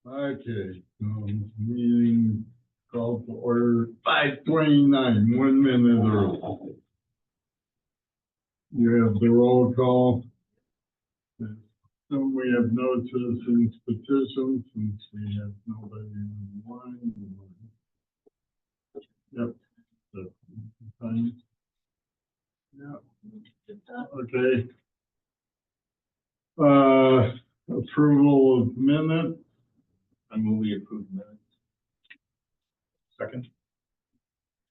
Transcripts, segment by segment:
Okay, meeting called to order 5:29, 1 minute early. You have the roll call. So we have no citizens petitions since we have nobody online. Yep. That's fine. Yeah. Okay. Approval of minutes. I move we approve minutes. Second.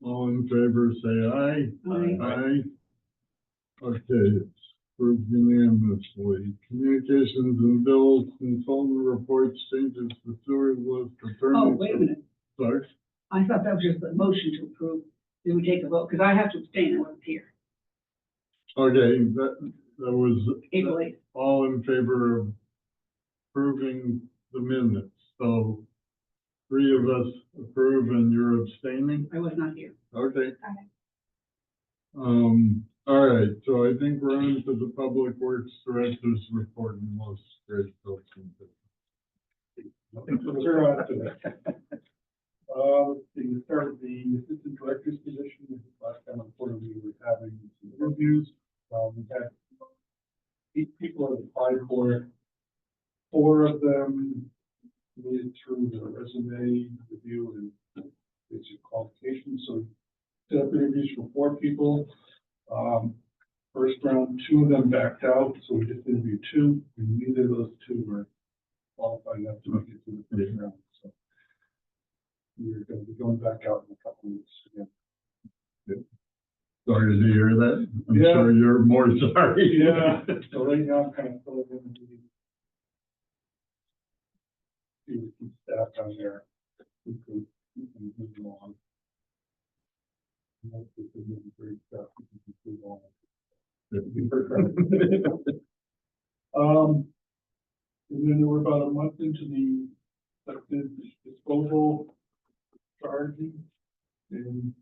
All in favor, say aye. Aye. Aye. Okay, it's approved unanimously. Communications and bills, consultant reports, changes to sewer list, attorney. Oh, wait a minute. Sorry. I thought that was just a motion to approve. Did we take a vote? Because I have to abstain. I wasn't here. Okay, that was April 8th. all in favor of approving the minutes. So 3 of us approve and you're abstaining? I was not here. Okay. All right, so I think we're on to the Public Works Director's report and most great folks. Nothing to refer to that. To start with the assistant director's position, last time I reported we were having some interviews. We had 8 people that applied for it. 4 of them made it through the resume review and basic qualifications. So we set up interviews for 4 people. First round, 2 of them backed out, so we just interviewed 2, and neither of those 2 were qualified enough to make it to the first round. So we're going to be going back out in a couple of weeks again. Sorry to hear that. I'm Yeah. sure you're more sorry. Yeah, so right now I'm kind of filling in the meeting. See with some staff down there who could move along. Most of the great stuff we can move on. And then we're about a month into the collective disposal charging and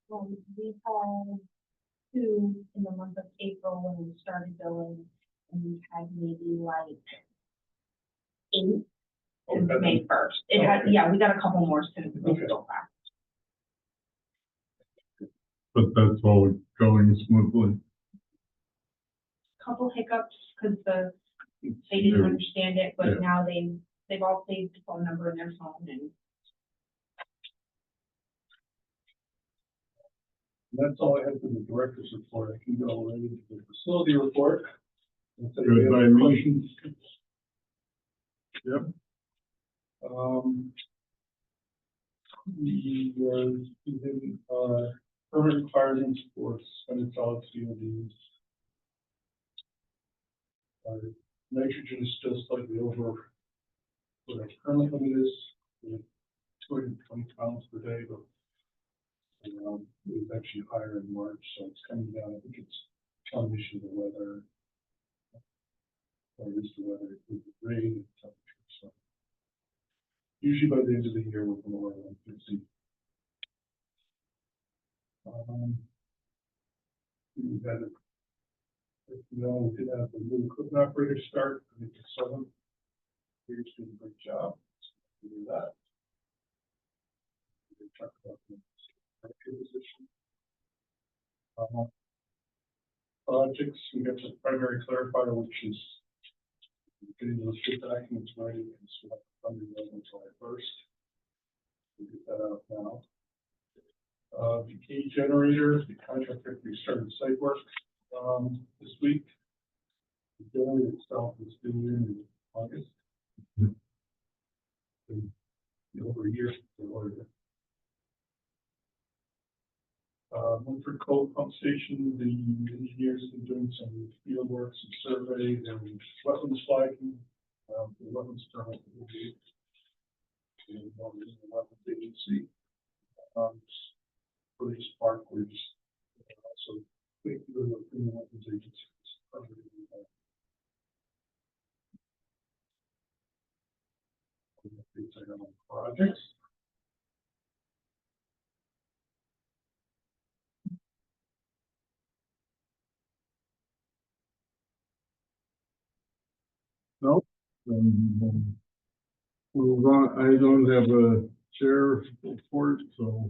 We had 2 in the month of April when we started billing, and we had maybe like 8 since May 1st. It had, yeah, we got a couple more since we still have. But that's all going smoothly. Couple hiccups because they didn't understand it, but Yeah. now they've all saved the phone number in their phone and. That's all I have for the director's report. I can go right into the facility report. And say Good we have by any me. questions. Yep. We did permit requirements for suspended solid CODs. Our nitrogen is still slightly over what our current limit is, 220 pounds per day, but it was actually higher in March, so it's coming down. I think it's a combination of the weather, or at least the weather, with the rain and temperature. So usually by the end of the year, we're going to wear 150. We had a, we did have the new equipment operator start. I think it's 7. He's doing a great job. We do that. We talk about the position. Projects, we got the primary clarifier, which is getting those ship documents ready and select funding on July 1st. We'll get that out now. The key generator, the contractor, we started site work this week. The generator itself is due in August. Over a year to order. Winford Cove Pump Station, the engineers have been doing some field work, some survey, and weapons flagging, the weapons permit will be in the weapons agency. Police park, we're just also waiting for the weapons agency. Projects. Nope. Move on. I don't have a chair report, so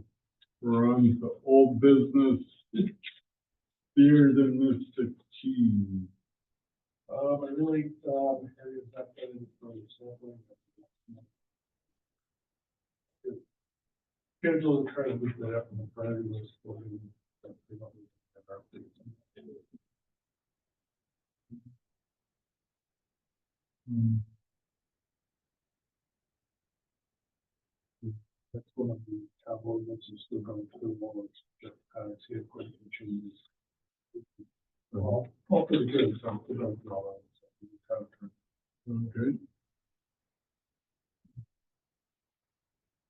we're on to old business. Beard and Mr. Cheese. I really, areas that been for sampling. Schedule and try to move that up in the priority list for you. That's one of the town ordinances still going through more, just see if we can changes. All pretty good, so I'm still going through all that. Okay.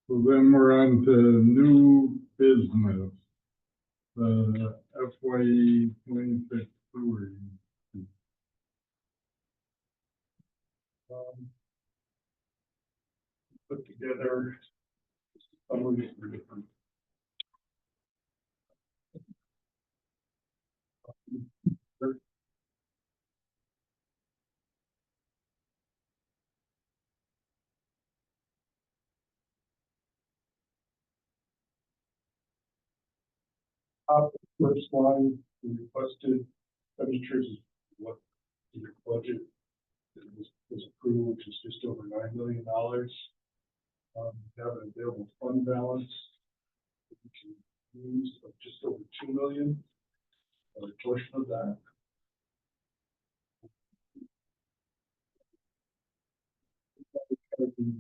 So then we're on to new business. FY 26 sewer. Put together summaries for different. First line, we requested expenditures is what the budget was approved, which is just over $9 million. We have an available fund balance that we can use of just over $2 million, or a portion of that. The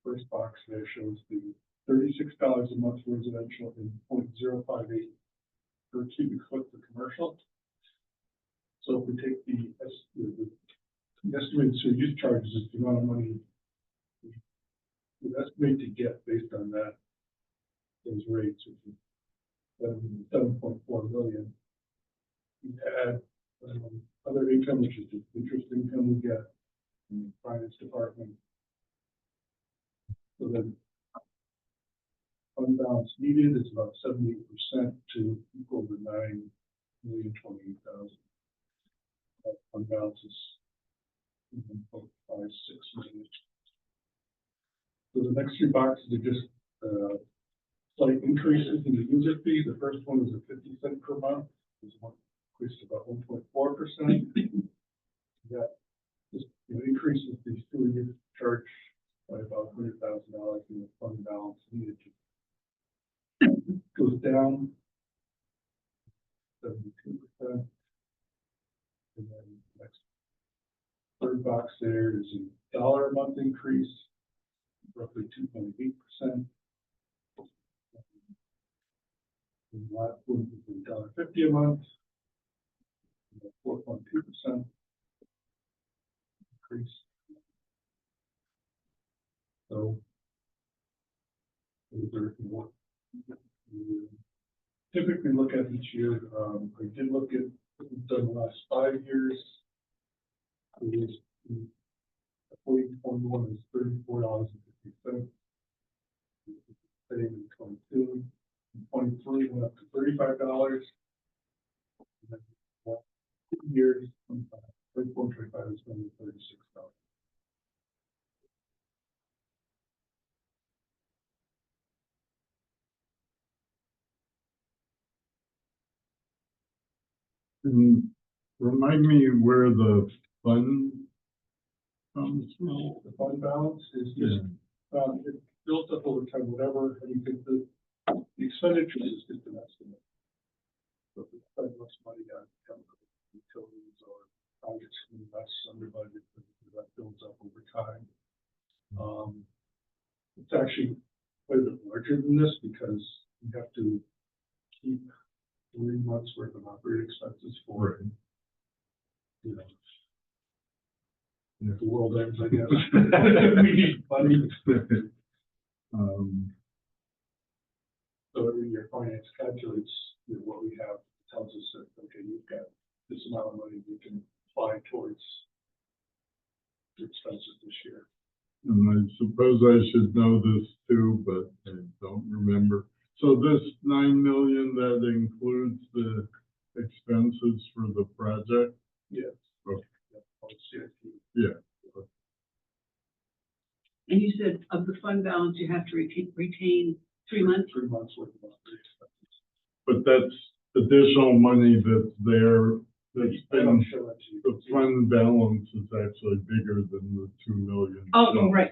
first box there shows the $36 a month residential and 0.058 per cubic foot for commercial. So if we take the estimated sewer use charges, is the amount of money we estimate to get based on that, those rates, which is 7.4 million. We add other income, which is just interest income we get from the finance department. So then fund balance needed is about 78% to equal the 9,028,000. That fund balance is 1.56 million. So the next three boxes are just slight increases in the user fee. The first one is a 50 cent per month. This one increased about 1.4%. That just increases the sewer use charge by about $100,000 in the fund balance needed. Goes down 72%. And then the next third box there is a $1 a month increase, roughly 2.8%. And the last one is $1.50 a month, 4.2% increase. So those are what we typically look at each year. I did look at what we've done the last 5 years. It was 2021 is $34.50. Same in 22. In 23 went up to $35. And then 2 years, 24, 25 is going to be $36. And remind me where the fund comes from. The fund balance is just it built up over time, whatever, and you think the expenditures is just an estimate. So if we spend less money on chemical utilities or projects less under budget, that builds up over time. It's actually quite a bit larger than this because you have to keep 3 months worth of operating expenses for it. You know, if the world ends, I guess we need money. So every year finance calculates what we have, tells us that, okay, you've got this amount of money you can apply towards the expenses this year. And I suppose I should know this too, but I don't remember. So this 9 million, that includes the expenses for the project? Yes. Okay. Yeah. Yeah. fund balance, you have to retain 3 months? 3 months worth of operating expenses. But that's additional money that's there, that's I don't been, show that to you. the fund balance is actually bigger than the 2 million. Oh, right.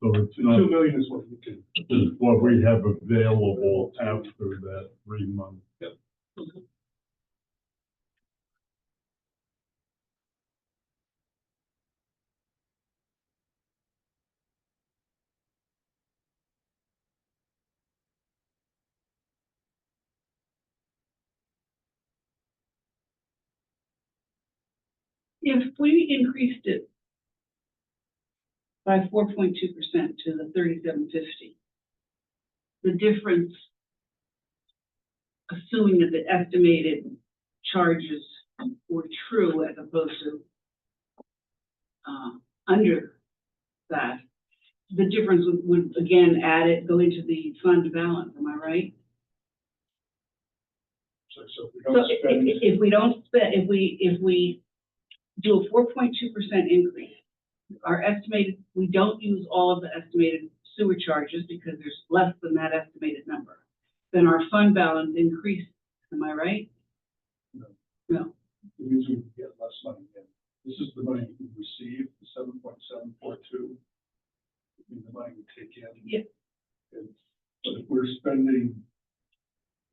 So it's The not 2 million is what you can. is what we have available after that 3 months. If we increased it by 4.2% to the 3750, the difference, assuming that the estimated charges were true as opposed to under that, the difference would again go into the fund balance. Am I right? So if we So don't spend, if we don't spend, if we do a 4.2% increase, our estimated, we don't use all of the estimated sewer charges because there's less than that estimated number, then our fund balance increases. Am I right? No. No. it means we get less money in. This is the money we receive, the 7.742. The money we take in. Yeah. But if we're spending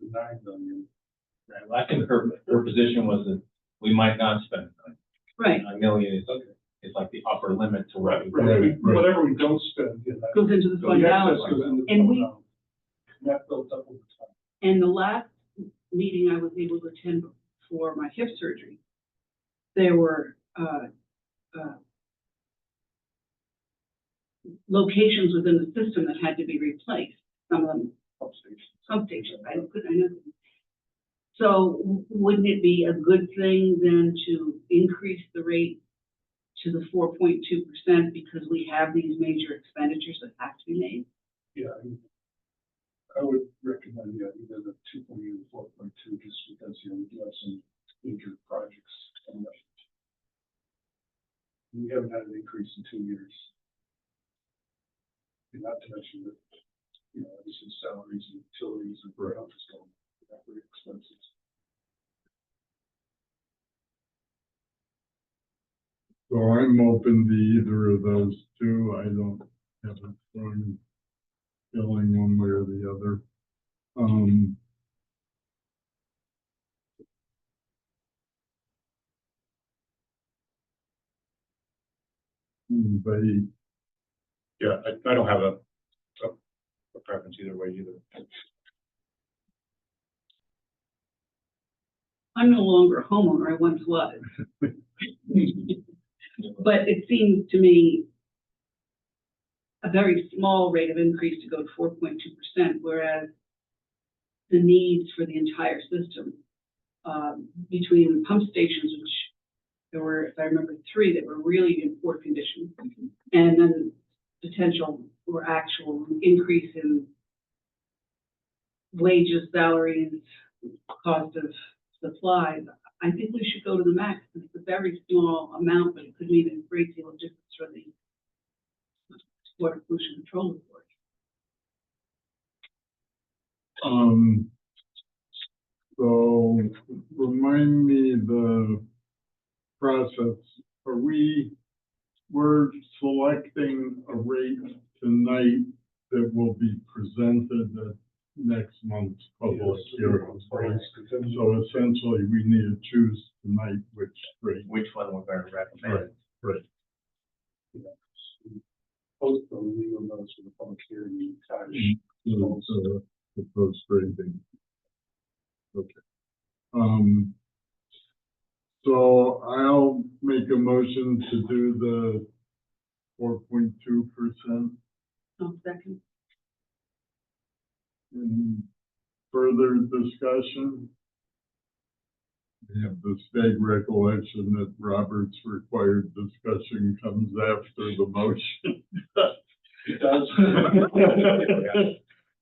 the 9 million, Right, well, I think her position was that we might not spend Right. $1 million is like the upper limit to what we. Right. whatever we don't spend, yeah, that Goes into the so fund the balance. excess goes into the And fund we- balance. And that builds up over time. And the last meeting I was able to attend for my hip surgery, there were locations within the system that had to be replaced. Some of them, Pump station. pump stations. I know. So wouldn't it be a good thing then to increase the rate to the 4.2% because we have these major expenditures that have to be made? Yeah, I would recommend, either the 2.8 or 4.2, just because, we do have some major projects coming up. We haven't had an increase in 2 years. And not to mention that, obviously salaries and utilities and ground is going, operating expenses. So I'm open to either of those two. I don't have a strong feeling one way or the other. Anybody, Yeah, I don't have a preference either way either. I'm no longer a homeowner, I once was. But it seems to me a very small rate of increase to go to 4.2%, whereas the needs for the entire system, between pump stations, which there were, if I remember, 3 that were really in poor condition, and then potential or actual increase in wages, salaries, cost of supplies, I think we should go to the max. It's a very small amount, but it could mean a great deal of difference for the Water Pollution Control Board. so remind me the process. We're selecting a rate tonight that will be presented at next month's public hearing, right? So essentially, we need to choose tonight which rate. Which one we're going to recommend. Right. Post the legal notice for the public hearing, the entire. So, proposed rating. Okay. So I'll make a motion to do the 4.2%. Second. Any further discussion? I have this vague recollection that Robert's required discussion comes after the motion. It does.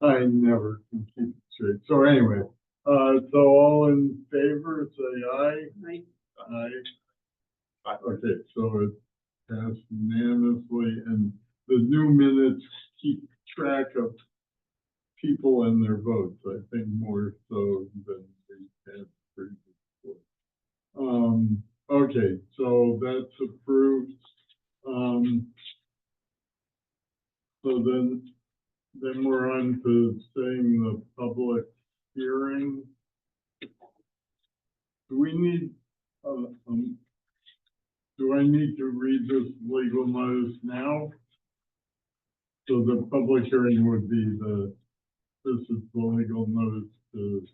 I never can keep it straight. So anyway, so all in favor, say aye. Right. Aye. Okay, so it passed unanimously, and the new Okay, so that's approved. So then we're on to saying the public hearing. Do we need, do I need to read this legal notice now? So the public hearing would be this is the legal notice to,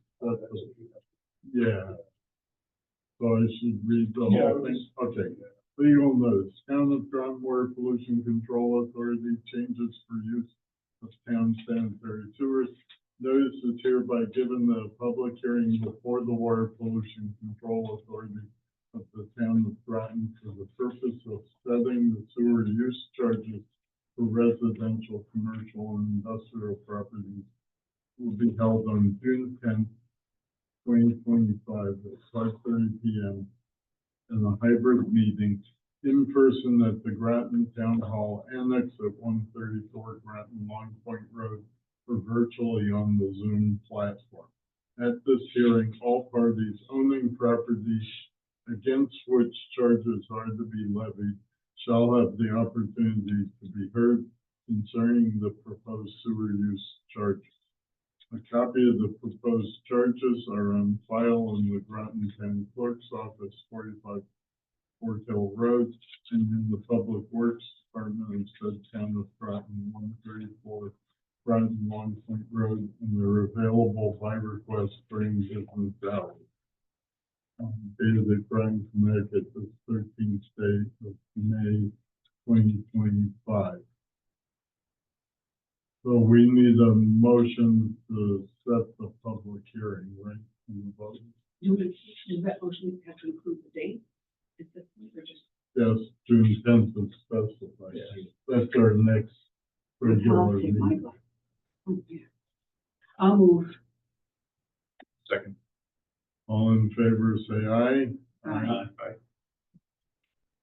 yeah. So I should read the Yeah, whole thing? Okay. Legal notice, Town of Groton Water Pollution Control Authority changes for use of town sanitary sewers. Notice is hereby given the public hearing before the Water Pollution Control Authority of the Town of Groton for the purpose of setting the sewer use charges for residential, commercial, and industrial properties will be held on June 10th, 2025 at 5:30 p.m. in a hybrid meeting in person at the Groton Town Hall Annex at 134 Groton Long Point Road or virtually on the Zoom platform. At this hearing, all parties owning properties against which charges are to be levied shall have the opportunity to be heard concerning the proposed sewer use charges. A copy of the proposed charges are on file in the Groton Town Clerk's Office, 45 Fort Hill Road, and in the Public Works Department of said Town of Groton, 134 Groton Long Point Road, and they're available by request during business hours. Dated at Groton, Connecticut, the 13th day of May, 2025. So we need a motion to set the public hearing, right? In the vote. Does that motion have to include the date? Is this, or just? Yes, June 10th is specified. That's our next regular meeting. Oh, yeah. I'll move. Second. All in favor, say aye. Aye.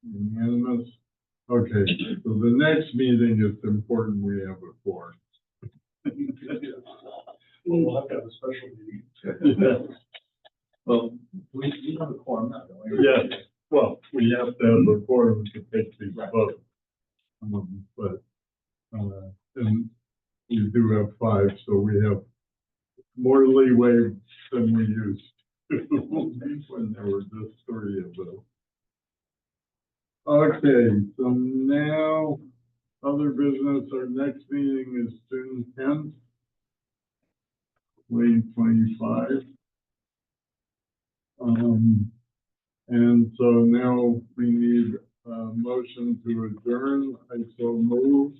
Unanimous. Okay, so the next meeting is important we have a quorum. We'll have to have a special meeting. Yes, Well, we have a quorum now, don't we? yes. Well, we have to have a quorum to take these votes. But, and we do have 5, so we have more leeway than we used to when there were just 3 of them. Okay, so now, other business, our next meeting is June 10th, 2025. And so now we need a motion to adjourn. I so move.